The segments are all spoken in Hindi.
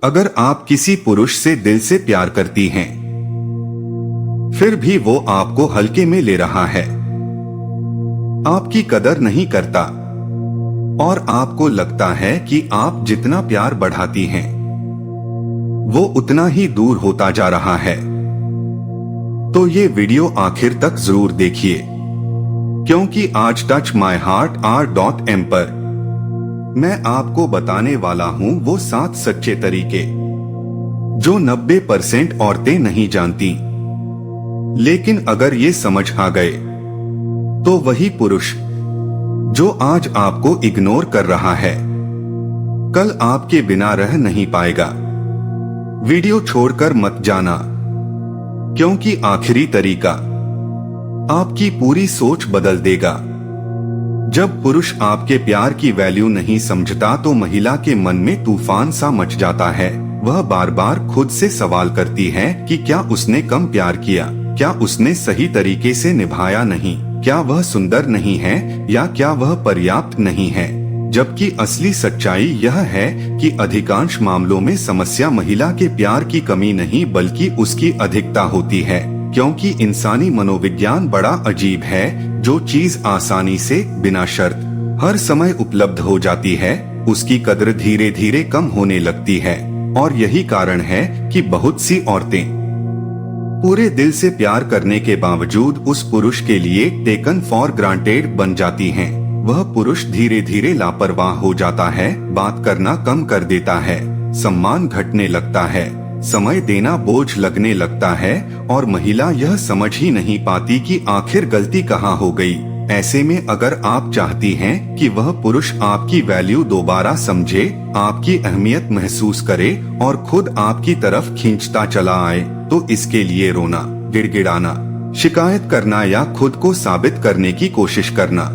अगर आप किसी पुरुष से दिल से प्यार करती हैं, फिर भी वो आपको हल्के में ले रहा है, आपकी कदर नहीं करता और आपको लगता है कि आप जितना प्यार बढ़ाती हैं, वो उतना ही दूर होता जा रहा है, तो ये वीडियो आखिर तक जरूर देखिए, क्योंकि आज touchmyheart.r.m पर मैं आपको बताने वाला हूं वो 7 सच्चे तरीके जो 90% औरतें नहीं जानती। लेकिन अगर ये समझ आ गए तो वही पुरुष जो आज आपको इग्नोर कर रहा है, कल आपके बिना रह नहीं पाएगा। वीडियो छोड़कर मत जाना, क्योंकि आखिरी तरीका आपकी पूरी सोच बदल देगा। जब पुरुष आपके प्यार की वैल्यू नहीं समझता तो महिला के मन में तूफान सा मच जाता है। वह बार बार खुद से सवाल करती है कि क्या उसने कम प्यार किया, क्या उसने सही तरीके से निभाया नहीं, क्या वह सुंदर नहीं है या क्या वह पर्याप्त नहीं है। जबकि असली सच्चाई यह है कि अधिकांश मामलों में समस्या महिला के प्यार की कमी नहीं बल्कि उसकी अधिकता होती है, क्योंकि इंसानी मनोविज्ञान बड़ा अजीब है। जो चीज आसानी से बिना शर्त हर समय उपलब्ध हो जाती है, उसकी कद्र धीरे धीरे कम होने लगती है। और यही कारण है कि बहुत सी औरतें पूरे दिल से प्यार करने के बावजूद उस पुरुष के लिए टेकन फॉर ग्रांटेड बन जाती हैं। वह पुरुष धीरे धीरे लापरवाह हो जाता है, बात करना कम कर देता है, सम्मान घटने लगता है, समय देना बोझ लगने लगता है और महिला यह समझ ही नहीं पाती कि आखिर गलती कहाँ हो गई। ऐसे में अगर आप चाहती हैं कि वह पुरुष आपकी वैल्यू दोबारा समझे, आपकी अहमियत महसूस करे और खुद आपकी तरफ खींचता चला आए, तो इसके लिए रोना, गिड़गिड़ाना, शिकायत करना या खुद को साबित करने की कोशिश करना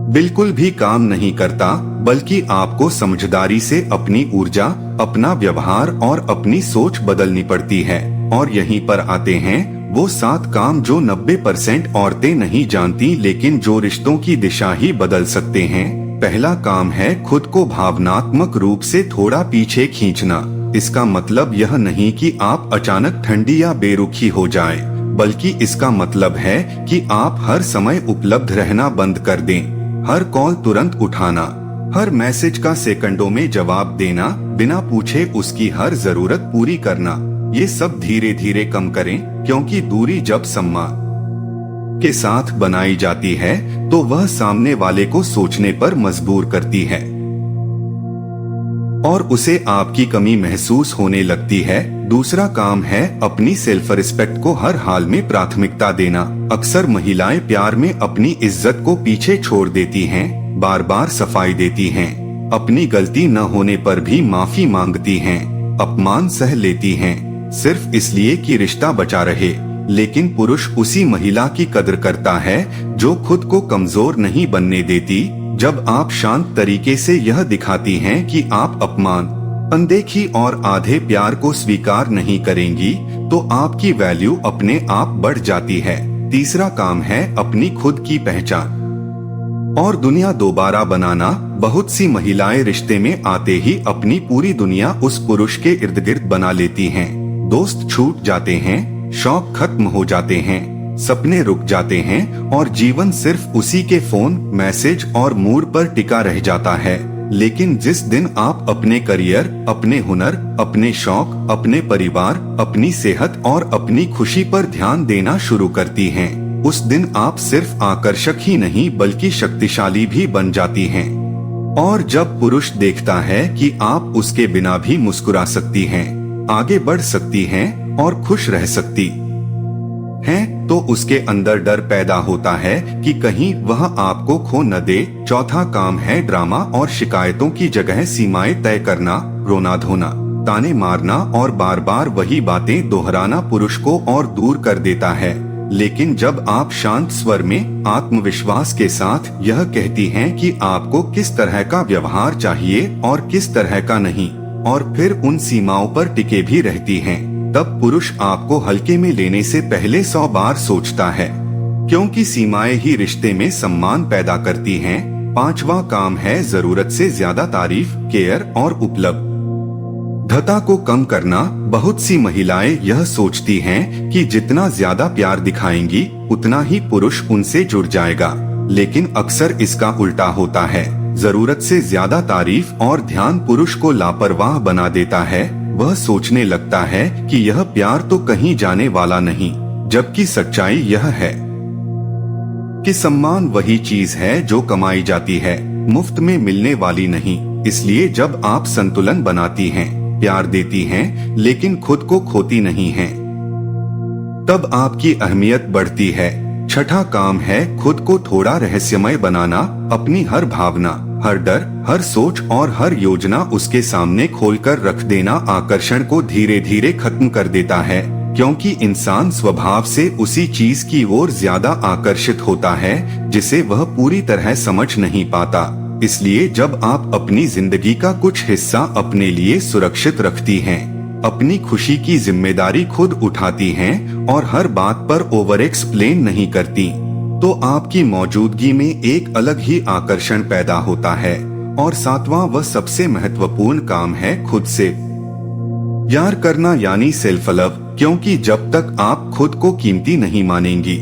बिल्कुल भी काम नहीं करता, बल्कि आपको समझदारी से अपनी ऊर्जा, अपना व्यवहार और अपनी सोच बदलनी पड़ती है। और यहीं पर आते हैं वो 7 काम जो 90% औरतें नहीं जानती, लेकिन जो रिश्तों की दिशा ही बदल सकते हैं। पहला काम है खुद को भावनात्मक रूप से थोड़ा पीछे खींचना। इसका मतलब यह नहीं कि आप अचानक ठंडी या बेरुखी हो जाएं, बल्कि इसका मतलब है कि आप हर समय उपलब्ध रहना बंद कर दें। हर कॉल तुरंत उठाना, हर मैसेज का सेकंडों में जवाब देना, बिना पूछे उसकी हर जरूरत पूरी करना, ये सब धीरे धीरे कम करें, क्योंकि दूरी जब सम्मान के साथ बनाई जाती है तो वह सामने वाले को सोचने पर मजबूर करती है और उसे आपकी कमी महसूस होने लगती है। दूसरा काम है अपनी सेल्फ रिस्पेक्ट को हर हाल में प्राथमिकता देना। अक्सर महिलाएं प्यार में अपनी इज्जत को पीछे छोड़ देती हैं, बार बार सफाई देती हैं, अपनी गलती न होने पर भी माफी मांगती हैं, अपमान सह लेती हैं, सिर्फ इसलिए कि रिश्ता बचा रहे। लेकिन पुरुष उसी महिला की कद्र करता है जो खुद को कमजोर नहीं बनने देती। जब आप शांत तरीके से यह दिखाती हैं कि आप अपमान, अनदेखी और आधे प्यार को स्वीकार नहीं करेंगी, तो आपकी वैल्यू अपने आप बढ़ जाती है। तीसरा काम है अपनी खुद की पहचान और दुनिया दोबारा बनाना। बहुत सी महिलाएं रिश्ते में आते ही अपनी पूरी दुनिया उस पुरुष के इर्द गिर्द बना लेती हैं। दोस्त छूट जाते हैं, शौक खत्म हो जाते हैं, सपने रुक जाते हैं और जीवन सिर्फ उसी के फोन, मैसेज और मूड पर टिका रह जाता है। लेकिन जिस दिन आप अपने करियर, अपने हुनर, अपने शौक, अपने परिवार, अपनी सेहत और अपनी खुशी पर ध्यान देना शुरू करती हैं, उस दिन आप सिर्फ आकर्षक ही नहीं बल्कि शक्तिशाली भी बन जाती हैं। और जब पुरुष देखता है कि आप उसके बिना भी मुस्कुरा सकती हैं, आगे बढ़ सकती हैं और खुश रह सकती हैं, तो उसके अंदर डर पैदा होता है कि कहीं वह आपको खो न दे। चौथा काम है ड्रामा और शिकायतों की जगह सीमाएं तय करना। रोना धोना, ताने मारना और बार बार वही बातें दोहराना पुरुष को और दूर कर देता है। लेकिन जब आप शांत स्वर में आत्मविश्वास के साथ यह कहती हैं कि आपको किस तरह का व्यवहार चाहिए और किस तरह का नहीं, और फिर उन सीमाओं पर टिके भी रहती हैं, तब पुरुष आपको हल्के में लेने से पहले 100 बार सोचता है, क्योंकि सीमाएं ही रिश्ते में सम्मान पैदा करती हैं। 5वां काम है जरूरत से ज्यादा तारीफ, केयर और उपलब्ध शुद्धता को कम करना। बहुत सी महिलाएं यह सोचती हैं कि जितना ज्यादा प्यार दिखाएंगी उतना ही पुरुष उनसे जुड़ जाएगा, लेकिन अक्सर इसका उल्टा होता है। जरूरत से ज्यादा तारीफ और ध्यान पुरुष को लापरवाह बना देता है। वह सोचने लगता है कि यह प्यार तो कहीं जाने वाला नहीं, जबकि सच्चाई यह है कि सम्मान वही चीज है जो कमाई जाती है, मुफ्त में मिलने वाली नहीं। इसलिए जब आप संतुलन बनाती हैं, प्यार देती हैं, लेकिन खुद को खोती नहीं हैं, तब आपकी अहमियत बढ़ती है। छठा काम है खुद को थोड़ा रहस्यमय बनाना। अपनी हर भावना, हर डर, हर सोच और हर योजना उसके सामने खोलकर रख देना आकर्षण को धीरे धीरे खत्म कर देता है, क्योंकि इंसान स्वभाव से उसी चीज की ओर ज्यादा आकर्षित होता है जिसे वह पूरी तरह समझ नहीं पाता। इसलिए जब आप अपनी जिंदगी का कुछ हिस्सा अपने लिए सुरक्षित रखती हैं, अपनी खुशी की जिम्मेदारी खुद उठाती हैं और हर बात पर ओवर एक्सप्लेन नहीं करती, तो आपकी मौजूदगी में एक अलग ही आकर्षण पैदा होता है। और सातवां व सबसे महत्वपूर्ण काम है खुद से प्यार करना, यानी सेल्फ लव। क्योंकि जब तक आप खुद को कीमती नहीं मानेंगी,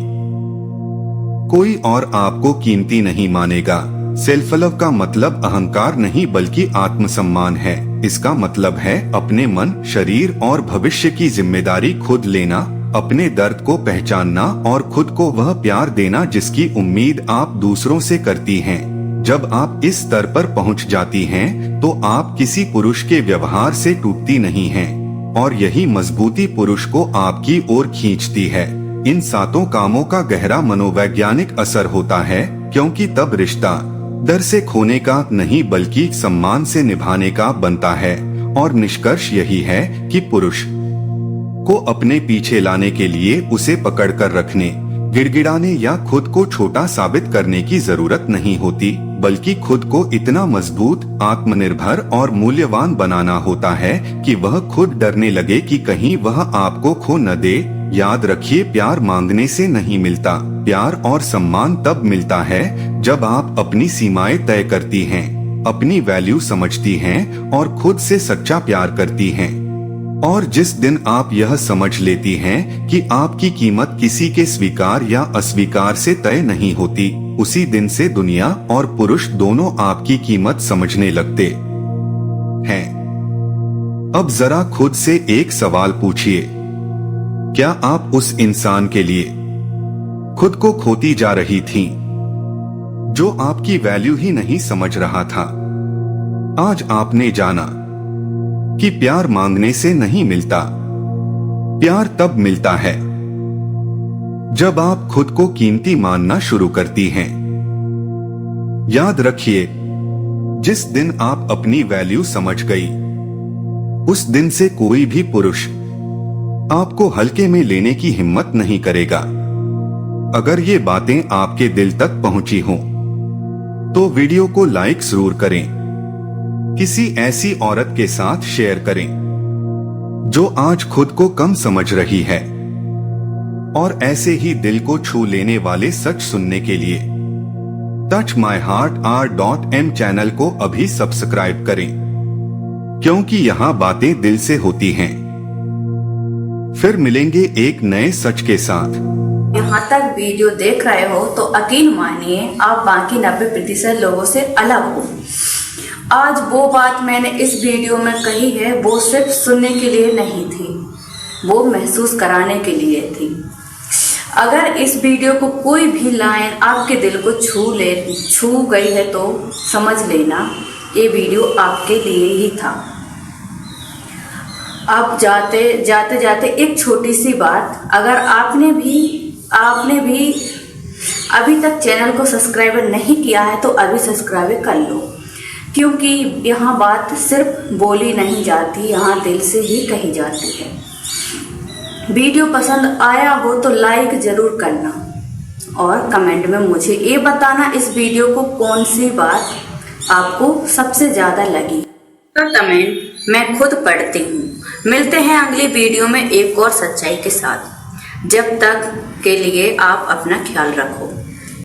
कोई और आपको कीमती नहीं मानेगा। सेल्फ लव का मतलब अहंकार नहीं बल्कि आत्मसम्मान है। इसका मतलब है अपने मन, शरीर और भविष्य की जिम्मेदारी खुद लेना, अपने दर्द को पहचानना और खुद को वह प्यार देना जिसकी उम्मीद आप दूसरों से करती हैं। जब आप इस स्तर पर पहुंच जाती हैं, तो आप किसी पुरुष के व्यवहार से टूटती नहीं हैं, और यही मजबूती पुरुष को आपकी ओर खींचती है। इन सातों कामों का गहरा मनोवैज्ञानिक असर होता है, क्योंकि तब रिश्ता डर से खोने का नहीं बल्कि सम्मान से निभाने का बनता है। और निष्कर्ष यही है कि पुरुष को अपने पीछे लाने के लिए उसे पकड़कर रखने, गिड़गिड़ाने या खुद को छोटा साबित करने की जरूरत नहीं होती, बल्कि खुद को इतना मजबूत, आत्मनिर्भर और मूल्यवान बनाना होता है कि वह खुद डरने लगे कि कहीं वह आपको खो न दे। याद रखिए, प्यार मांगने से नहीं मिलता। प्यार और सम्मान तब मिलता है जब आप अपनी सीमाएं तय करती हैं, अपनी वैल्यू समझती हैं और खुद से सच्चा प्यार करती हैं। और जिस दिन आप यह समझ लेती हैं कि आपकी कीमत किसी के स्वीकार या अस्वीकार से तय नहीं होती, उसी दिन से दुनिया और पुरुष दोनों आपकी कीमत समझने लगते हैं। अब जरा खुद से एक सवाल पूछिए, क्या आप उस इंसान के लिए खुद को खोती जा रही थीं, जो आपकी वैल्यू ही नहीं समझ रहा था? आज आपने जाना कि प्यार मांगने से नहीं मिलता। प्यार तब मिलता है जब आप खुद को कीमती मानना शुरू करती हैं। याद रखिए, जिस दिन आप अपनी वैल्यू समझ गई, उस दिन से कोई भी पुरुष आपको हल्के में लेने की हिम्मत नहीं करेगा। अगर ये बातें आपके दिल तक पहुंची हों, तो वीडियो को लाइक जरूर करें। किसी ऐसी औरत के साथ शेयर करें जो आज खुद को कम समझ रही है। और ऐसे ही दिल को छू लेने वाले सच सुनने के लिए touchmyheart.m चैनल को अभी सब्सक्राइब करें, क्योंकि यहाँ बातें दिल से होती हैं। फिर मिलेंगे एक नए सच के साथ। यहाँ तक वीडियो देख रहे हो तो यकीन मानिए आप बाकी 90% लोगों से अलग हो। आज वो बात मैंने इस वीडियो में कही है, वो सिर्फ सुनने के लिए नहीं थी, वो महसूस कराने के लिए थी। अगर इस वीडियो को कोई भी लाइन आपके दिल को छू गई है तो समझ लेना ये वीडियो आपके लिए ही था। अब जाते एक छोटी सी बात, अगर आपने भी अभी तक चैनल को सब्सक्राइब नहीं किया है तो अभी सब्सक्राइब कर लो, क्योंकि यहाँ बात सिर्फ बोली नहीं जाती, यहाँ दिल से ही कही जाती है। वीडियो पसंद आया हो तो लाइक जरूर करना और कमेंट में मुझे ये बताना इस वीडियो को कौन सी बात आपको सबसे ज़्यादा लगी। तो कमेंट मैं खुद पढ़ती हूँ। मिलते हैं अगली वीडियो में एक और सच्चाई के साथ। जब तक के लिए आप अपना ख्याल रखो।